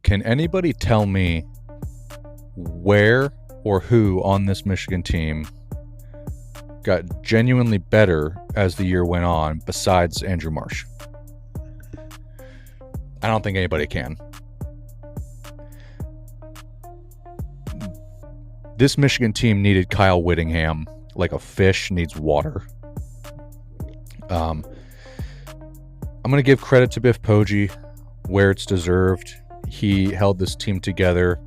Can anybody tell me where or who on this Michigan team got genuinely better as the year went on besides Andrew Marsh? I don't think anybody can. This Michigan team needed Kyle Whittingham like a fish needs water. I'm going to give credit to Biff Poggi where it's deserved. He held this team together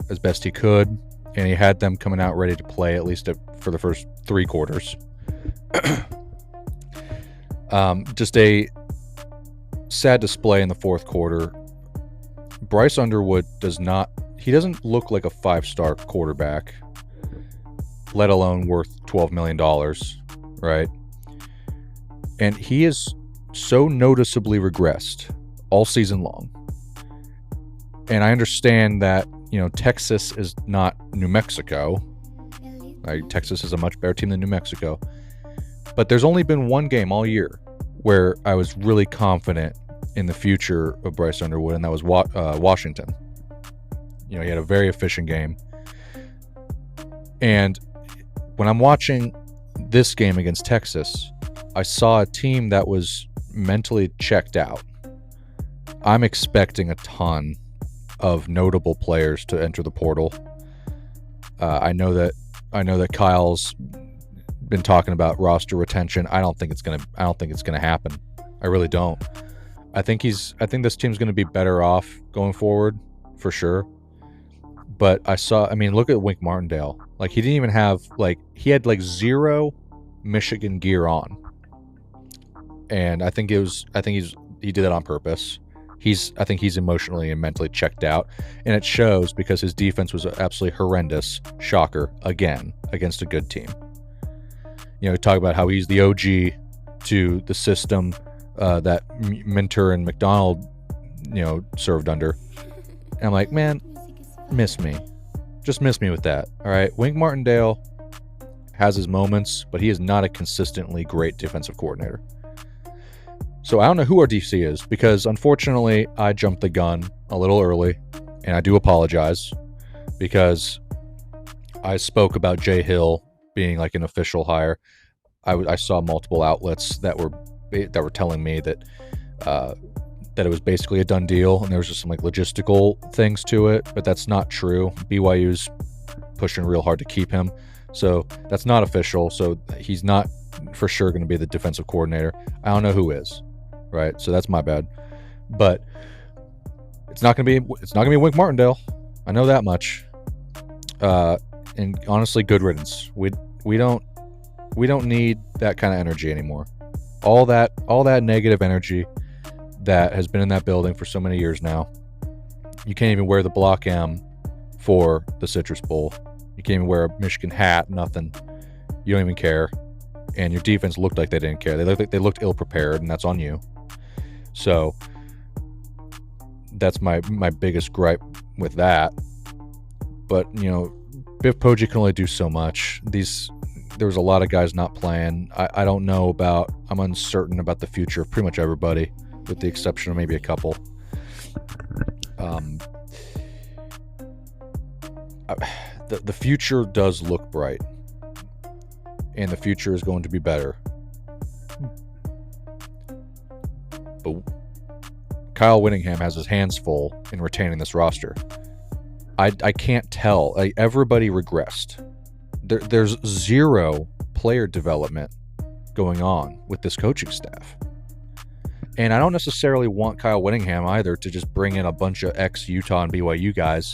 as best he could, and he had them coming out ready to play at least for the first 3 quarters. Just a sad display in the fourth quarter. Bryce Underwood doesn't look like a 5-star quarterback, let alone worth $12 million, right? And he is so noticeably regressed all season long. And I understand that, Texas is not New Mexico. Texas is a much better team than New Mexico. But there's only been one game all year where I was really confident in the future of Bryce Underwood, and that was Washington. He had a very efficient game. And when I'm watching this game against Texas, I saw a team that was mentally checked out. I'm expecting a ton of notable players to enter the portal. I know that Kyle's been talking about roster retention. I don't think it's gonna happen. I really don't. I think this team's gonna be better off going forward for sure. But look at Wink Martindale. He didn't even have he had 0 Michigan gear on. And I think he did that on purpose. I think he's emotionally and mentally checked out, and it shows because his defense was absolutely horrendous. Shocker, again, against a good team. Talk about how he's the OG to the system that Minter and McDonald, served under. And I'm like, man, miss me. Just miss me with that. All right, Wink Martindale has his moments, but he is not a consistently great defensive coordinator. So I don't know who our DC is, because unfortunately I jumped the gun a little early, and I do apologize, because I spoke about Jay Hill being an official hire. I saw multiple outlets that were telling me that it was basically a done deal, and there was just some logistical things to it, but that's not true. BYU's pushing real hard to keep him, so that's not official. So he's not for sure going to be the defensive coordinator. I don't know who is. Right, so that's my bad, but it's not gonna be Wink Martindale. I know that much. And honestly, good riddance. We don't need that kind of energy anymore. All that negative energy that has been in that building for so many years now. You can't even wear the Block M for the Citrus Bowl. You can't even wear a Michigan hat. Nothing. You don't even care. And your defense looked like they didn't care. They looked ill prepared, and that's on you. So that's my biggest gripe with that. But Biff Poggi can only do so much. There was a lot of guys not playing. I don't know about. I'm uncertain about the future of pretty much everybody, with the exception of maybe a couple. The future does look bright, and the future is going to be better. But Kyle Whittingham has his hands full in retaining this roster. I can't tell. Everybody regressed. There's 0 player development going on with this coaching staff. And I don't necessarily want Kyle Whittingham either to just bring in a bunch of ex-Utah and BYU guys,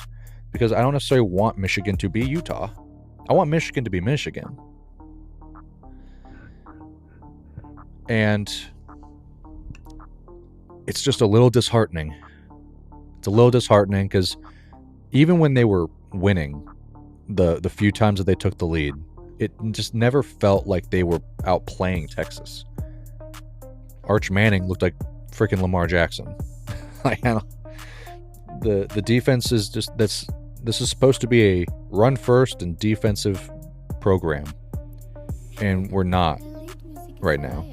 because I don't necessarily want Michigan to be Utah. I want Michigan to be Michigan. And it's just a little disheartening. It's a little disheartening because even when they were winning, the few times that they took the lead, it just never felt like they were outplaying Texas. Arch Manning looked like freaking Lamar Jackson. The defense is just this is supposed to be a run first and defensive program, and we're not right now,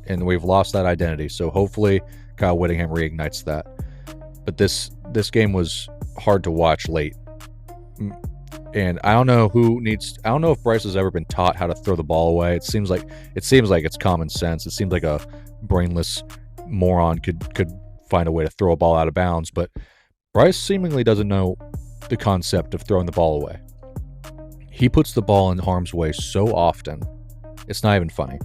and we've lost that identity. So hopefully Kyle Whittingham reignites that. But this game was hard to watch late. And I don't know if Bryce has ever been taught how to throw the ball away. It seems like it's common sense. It seems like a brainless moron could find a way to throw a ball out of bounds, but Bryce seemingly doesn't know the concept of throwing the ball away. He puts the ball in harm's way so often, it's not even funny.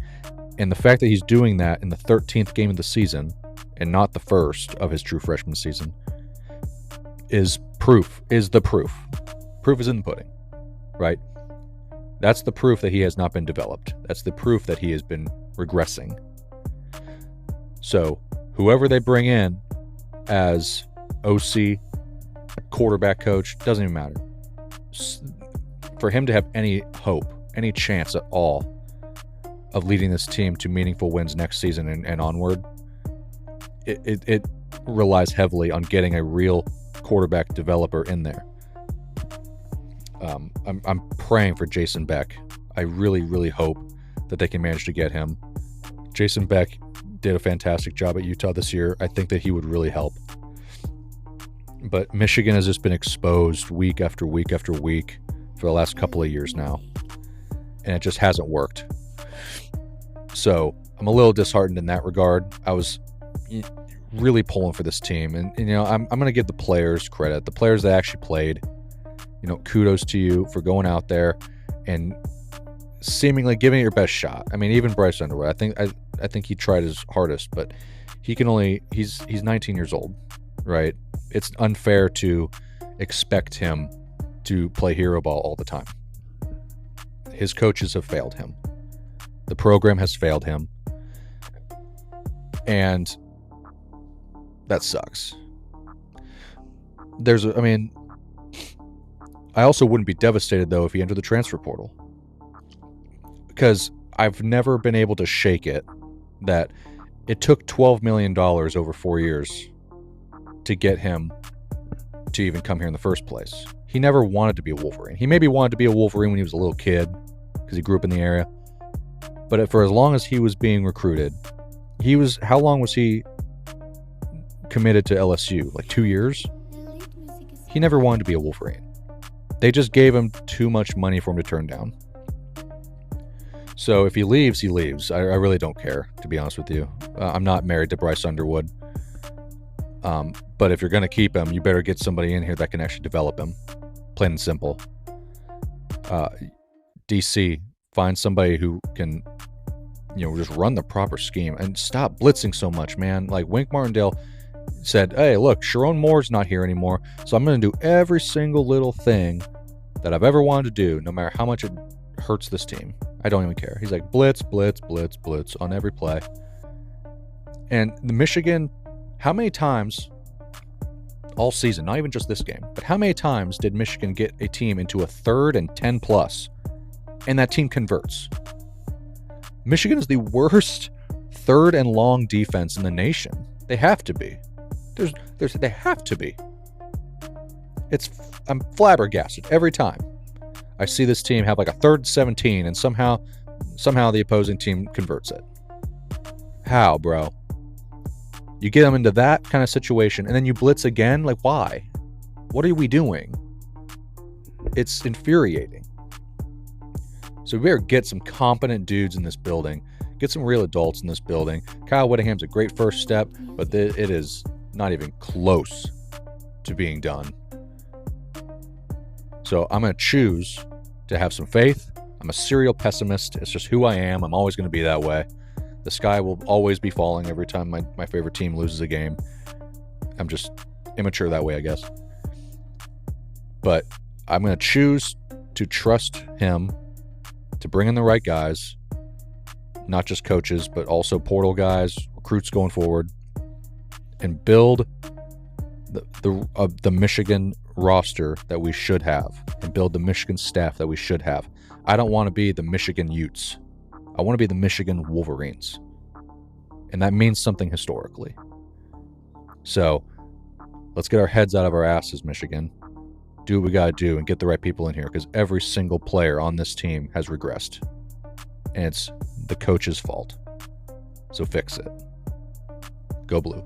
And the fact that he's doing that in the 13th game of the season and not the first of his true freshman season is the proof. Proof is in the pudding, right? That's the proof that he has not been developed. That's the proof that he has been regressing. So whoever they bring in as OC, quarterback coach, doesn't even matter. For him to have any hope, any chance at all of leading this team to meaningful wins next season and onward, it relies heavily on getting a real quarterback developer in there. I'm praying for Jason Beck. I really, really hope that they can manage to get him. Jason Beck did a fantastic job at Utah this year. I think that he would really help. But Michigan has just been exposed week after week after week for the last couple of years now, and it just hasn't worked. So I'm a little disheartened in that regard. I was really pulling for this team, and I'm going to give the players credit. The players that actually played, kudos to you for going out there and seemingly giving it your best shot. I mean, even Bryce Underwood, I think he tried his hardest, but he's 19 years old, right? It's unfair to expect him to play hero ball all the time. His coaches have failed him. The program has failed him. And that sucks. I also wouldn't be devastated, though, if he entered the transfer portal. Because I've never been able to shake it that it took $12 million over 4 years to get him to even come here in the first place. He never wanted to be a Wolverine. He maybe wanted to be a Wolverine when he was a little kid because he grew up in the area. But for as long as he was being recruited, how long was he committed to LSU? Like 2 years? He never wanted to be a Wolverine. They just gave him too much money for him to turn down. So if he leaves, he leaves. I really don't care, to be honest with you. I'm not married to Bryce Underwood. But if you're going to keep him, you better get somebody in here that can actually develop him. Plain and simple. DC, find somebody who can, just run the proper scheme and stop blitzing so much, man. Like Wink Martindale said, hey, look, Sharon Moore's not here anymore, so I'm going to do every single little thing that I've ever wanted to do, no matter how much it hurts this team. I don't even care. He's like, blitz, blitz, blitz, blitz on every play. And the Michigan, how many times all season, not even just this game, but how many times did Michigan get a team into a 3rd and 10 plus, and that team converts? Michigan is the worst 3rd and long defense in the nation. They have to be. They have to be. I'm flabbergasted every time I see this team have like a 3rd and 17, and somehow the opposing team converts it. How, bro? You get them into that kind of situation, and then you blitz again? Like, why? What are we doing? It's infuriating. So we better get some competent dudes in this building. Get some real adults in this building. Kyle Whittingham's a great first step, but it is not even close to being done. So I'm going to choose to have some faith. I'm a serial pessimist. It's just who I am. I'm always going to be that way. The sky will always be falling every time my favorite team loses a game. I'm just immature that way, I guess. But I'm going to choose to trust him to bring in the right guys, not just coaches, but also portal guys, recruits going forward, and build the Michigan roster that we should have, and build the Michigan staff that we should have. I don't want to be the Michigan Utes. I want to be the Michigan Wolverines. And that means something historically. So let's get our heads out of our asses, Michigan. Do what we got to do and get the right people in here, because every single player on this team has regressed. And it's the coach's fault. So fix it. Go Blue.